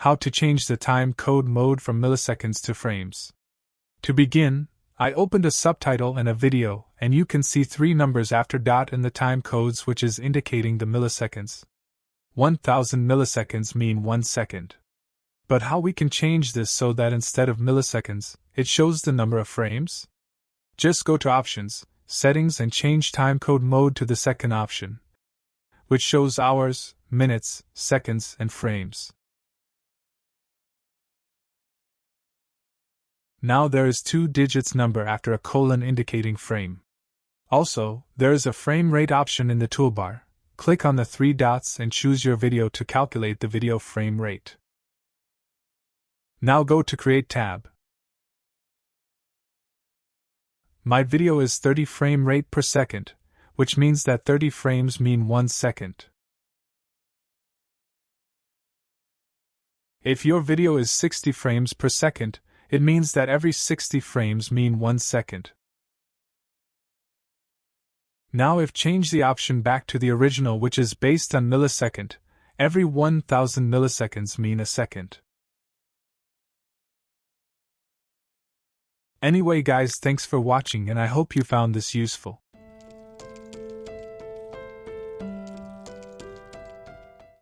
How to change the time code mode from milliseconds to frames. To begin, I opened a subtitle and a video, and you can see 3 numbers after dot in the time codes, which is indicating the milliseconds. 1000 milliseconds mean 1 second. But how we can change this so that instead of milliseconds, it shows the number of frames? Just go to Options, Settings, and change timecode mode to the second option, which shows hours, minutes, seconds, and frames. Now there is 2 digits number after a colon indicating frame. Also, there is a frame rate option in the toolbar. Click on the 3 dots and choose your video to calculate the video frame rate. Now go to Create tab. My video is 30 frame rate per second, which means that 30 frames mean 1 second. If your video is 60 frames per second, it means that every 60 frames mean 1 second. Now if change the option back to the original, which is based on millisecond, every 1000 milliseconds mean a second. Anyway guys, thanks for watching and I hope you found this useful.